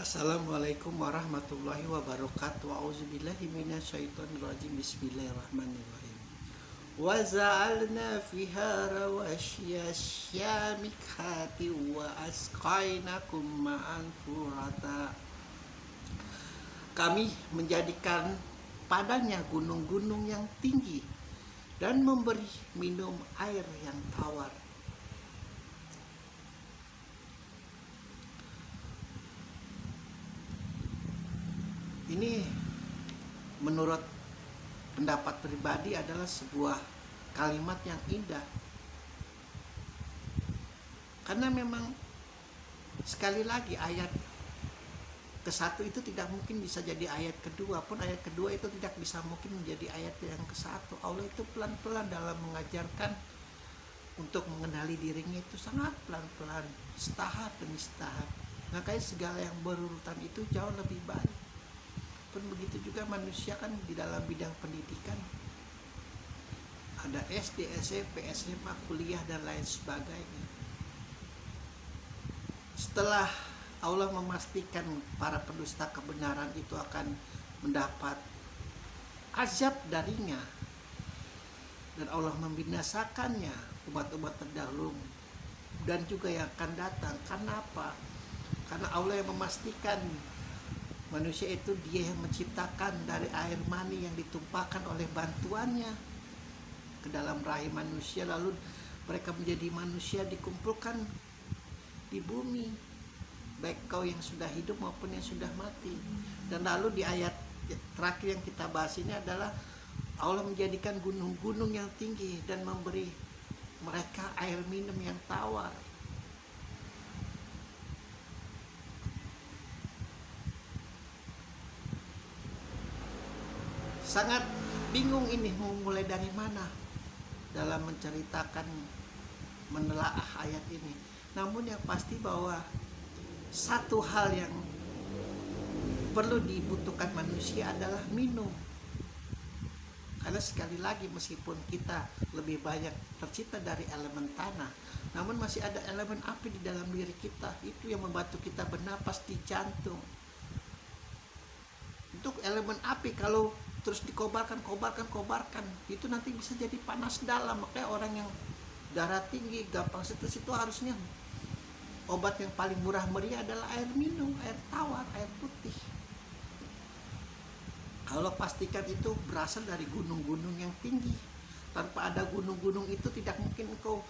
Assalamualaikum warahmatullahi wabarakatuh. A'udzubillahi minasyaitonirrajim. Bismillahirrahmanirrahim. Wa ja'alna fiha rawasya syamikhati wa asqainakum ma'an furata. Kami menjadikan padanya gunung-gunung yang tinggi dan memberi minum air yang tawar. Ini menurut pendapat pribadi adalah sebuah kalimat yang indah, karena memang sekali lagi ayat ke-1 itu tidak mungkin bisa jadi ayat kedua, pun ayat kedua itu tidak bisa mungkin menjadi ayat yang ke-1. Allah itu pelan-pelan dalam mengajarkan untuk mengenali dirinya, itu sangat pelan-pelan, setahap demi setahap. Makanya segala yang berurutan itu jauh lebih baik. Pun begitu juga manusia kan di dalam bidang pendidikan, ada SD, SMP, SMA, kuliah dan lain sebagainya. Setelah Allah memastikan para pendusta kebenaran itu akan mendapat azab darinya, dan Allah membinasakannya umat-umat terdahulu dan juga yang akan datang. Karena apa? Karena Allah yang memastikan manusia itu dia yang menciptakan dari air mani yang ditumpahkan oleh bantuannya ke dalam rahim manusia, lalu mereka menjadi manusia, dikumpulkan di bumi, baik kau yang sudah hidup maupun yang sudah mati. Dan lalu di ayat terakhir yang kita bahas ini adalah Allah menjadikan gunung-gunung yang tinggi dan memberi mereka air minum yang tawar. Sangat bingung ini mau mulai dari mana dalam menceritakan, menelaah ayat ini. Namun yang pasti bahwa satu hal yang perlu dibutuhkan manusia adalah minum. Karena sekali lagi meskipun kita lebih banyak tercipta dari elemen tanah, namun masih ada elemen api di dalam diri kita. Itu yang membantu kita bernapas di jantung. Untuk elemen api kalau terus dikobarkan, itu nanti bisa jadi panas dalam. Makanya orang yang darah tinggi, gampang stres, itu harusnya obat yang paling murah meriah adalah air minum, air tawar, air putih. Allah pastikan itu berasal dari gunung-gunung yang tinggi. Tanpa ada gunung-gunung itu tidak mungkin engkau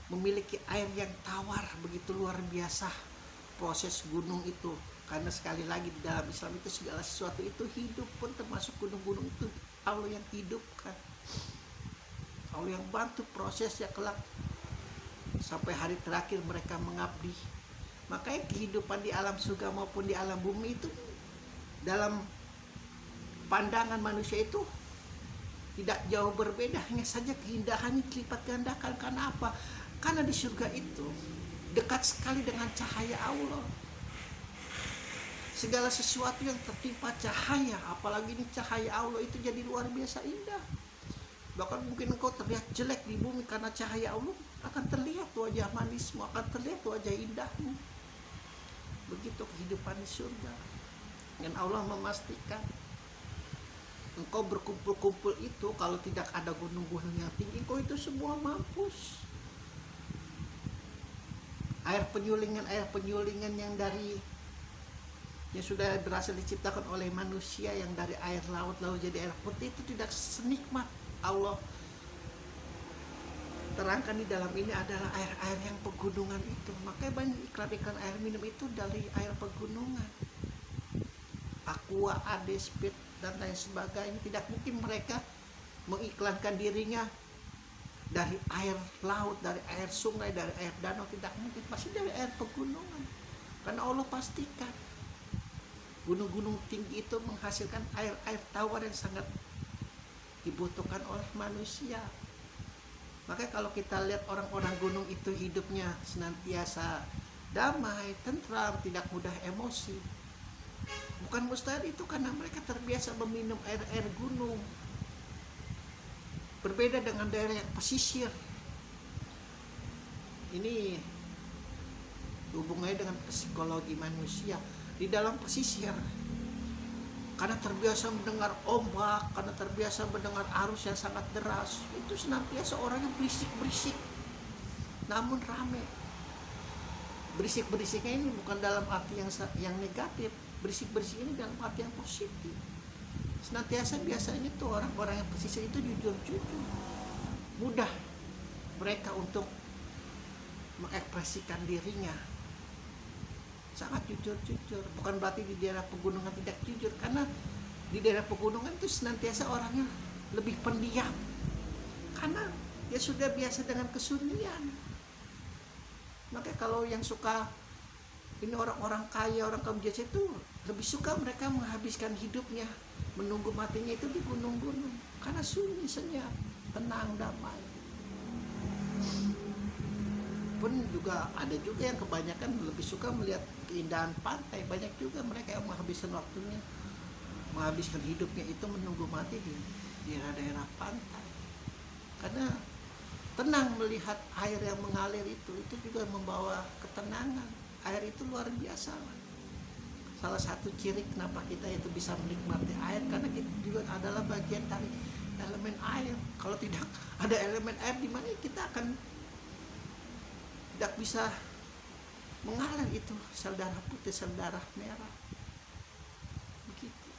memiliki air yang tawar begitu luar biasa proses gunung itu. Karena sekali lagi di dalam Islam itu segala sesuatu itu hidup, pun termasuk gunung-gunung itu Allah yang hidupkan. Allah yang bantu prosesnya kelak sampai hari terakhir mereka mengabdi. Makanya kehidupan di alam surga maupun di alam bumi itu dalam pandangan manusia itu tidak jauh berbeda, hanya saja keindahannya dilipat gandakan. Karena apa? Karena di surga itu dekat sekali dengan cahaya Allah. Segala sesuatu yang tertimpa cahaya, apalagi ini cahaya Allah, itu jadi luar biasa indah. Bahkan mungkin engkau terlihat jelek di bumi, karena cahaya Allah akan terlihat wajah manismu, akan terlihat wajah indahmu. Begitu kehidupan di surga. Dan Allah memastikan engkau berkumpul-kumpul itu, kalau tidak ada gunung-gunung yang tinggi, engkau itu semua mampus. Air penyulingan yang dari yang sudah berhasil diciptakan oleh manusia, yang dari air laut lalu jadi air putih, itu tidak senikmat Allah terangkan di dalam ini adalah air-air yang pegunungan itu. Makanya banyak iklan-iklan air minum itu dari air pegunungan, Aqua, Ade, Speed dan lain sebagainya. Tidak mungkin mereka mengiklankan dirinya dari air laut, dari air sungai, dari air danau. Tidak mungkin, pasti dari air pegunungan. Karena Allah pastikan gunung-gunung tinggi itu menghasilkan air-air tawar yang sangat dibutuhkan oleh manusia. Makanya kalau kita lihat orang-orang gunung itu hidupnya senantiasa damai, tentram, tidak mudah emosi. Bukan mustahil itu karena mereka terbiasa meminum air-air gunung. Berbeda dengan daerah yang pesisir. Ini hubungannya dengan psikologi manusia. di dalam pesisir. Karena terbiasa mendengar ombak, karena terbiasa mendengar arus yang sangat deras, itu senantiasa orangnya berisik-berisik, namun rame. Berisik-berisiknya ini bukan dalam arti yang negatif, berisik-berisik ini dalam arti yang positif. Senantiasa biasanya tuh orang-orang yang pesisir itu jujur-jujur, mudah mereka untuk mengekspresikan dirinya, sangat jujur-jujur. Bukan berarti di daerah pegunungan tidak jujur, karena di daerah pegunungan itu senantiasa orangnya lebih pendiam, karena dia sudah biasa dengan kesunyian. Makanya kalau yang suka ini orang-orang kaya, orang kaum biasa itu lebih suka mereka menghabiskan hidupnya menunggu matinya itu di gunung-gunung, karena sunyi, senyap, tenang, damai. Pun juga ada juga yang kebanyakan lebih suka melihat keindahan pantai. Banyak juga mereka yang menghabiskan waktunya, menghabiskan hidupnya itu menunggu mati di daerah-daerah pantai, karena tenang melihat air yang mengalir itu juga membawa ketenangan. Air itu luar biasa. Salah satu ciri kenapa kita itu bisa menikmati air, karena kita juga adalah bagian dari elemen air. Kalau tidak ada elemen air, di mana kita akan tidak bisa mengalir itu sel darah putih, sel darah merah. Begitu.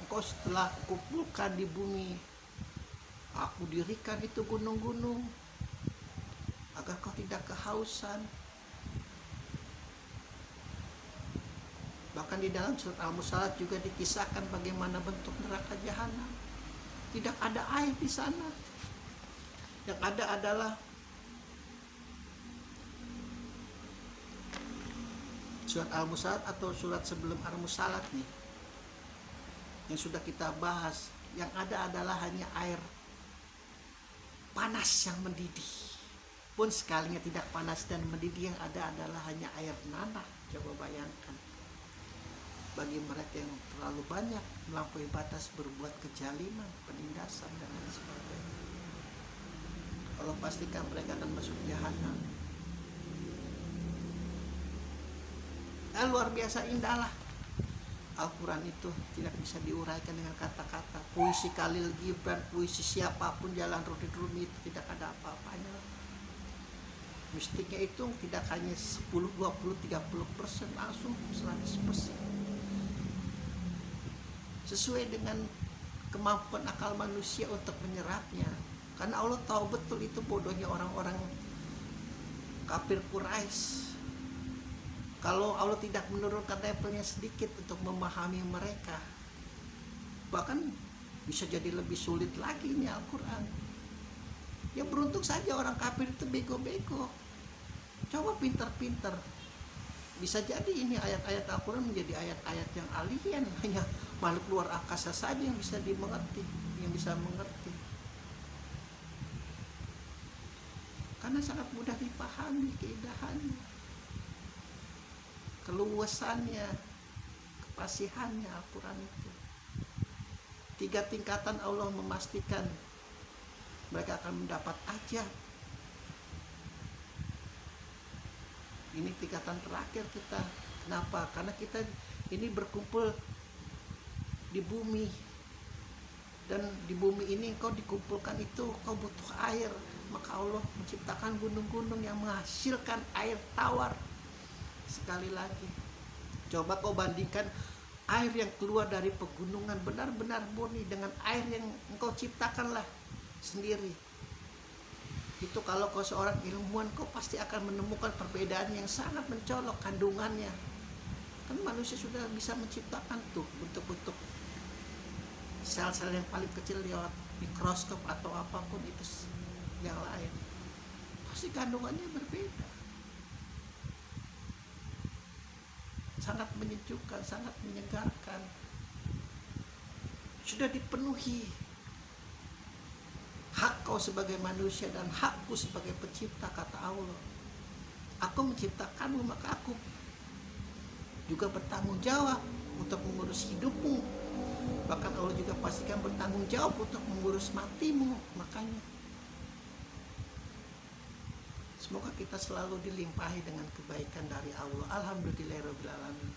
Engkau setelah kumpulkan di bumi, aku dirikan itu gunung-gunung agar kau tidak kehausan. Bahkan di dalam surat Al-Mursalat juga dikisahkan bagaimana bentuk neraka jahanam. Tidak ada air di sana. Yang ada adalah surat Al-Mursalat atau surat sebelum Al-Mursalat nih, yang sudah kita bahas. Yang ada adalah hanya air panas yang mendidih. Pun sekalinya tidak panas dan mendidih, yang ada adalah hanya air nanah. Coba bayangkan, bagi mereka yang terlalu banyak melampaui batas berbuat kejaliman, penindasan dan lain sebagainya, kalau pastikan mereka akan masuk jahanam. Luar biasa indah lah. Al-Quran itu tidak bisa diuraikan dengan kata-kata. Puisi Khalil Gibran, puisi siapapun, Jalan Rudy Rumi, itu tidak ada apa-apanya. Mistiknya itu tidak hanya 10, 20, 30%, langsung 100%. Sesuai dengan kemampuan akal manusia untuk menyerapnya. Karena Allah tahu betul itu bodohnya orang-orang kafir Quraisy. Kalau Allah tidak menurunkan levelnya sedikit untuk memahami mereka, bahkan bisa jadi lebih sulit lagi ini Al-Quran. Ya beruntung saja orang kafir itu bego-bego. Coba pintar-pintar, bisa jadi ini ayat-ayat Al-Quran menjadi ayat-ayat yang alien, hanya makhluk luar angkasa saja yang bisa dimengerti, yang bisa mengerti. Karena sangat mudah dipahami keindahannya, keluasannya, kepasihannya Al-Quran itu. 3 tingkatan Allah memastikan mereka akan mendapat ajab. Ini tingkatan terakhir kita. Kenapa? Karena kita ini berkumpul di bumi, dan di bumi ini kau dikumpulkan itu kau butuh air, maka Allah menciptakan gunung-gunung yang menghasilkan air tawar. Sekali lagi, coba kau bandingkan air yang keluar dari pegunungan benar-benar murni dengan air yang engkau ciptakanlah sendiri. Itu kalau kau seorang ilmuwan, kau pasti akan menemukan perbedaan yang sangat mencolok kandungannya. Kan manusia sudah bisa menciptakan tuh bentuk-bentuk sel-sel yang paling kecil lewat mikroskop atau apapun itu yang lain. Pasti kandungannya berbeda. Sangat menyejukkan, sangat menyegarkan. Sudah dipenuhi hak kau sebagai manusia dan hakku sebagai pencipta, kata Allah. Aku menciptakanmu, maka aku juga bertanggung jawab untuk mengurus hidupmu. Bahkan Allah juga pastikan bertanggung jawab untuk mengurus matimu. Makanya Semoga kita selalu dilimpahi dengan kebaikan dari Allah. Alhamdulillahirabbil alamin.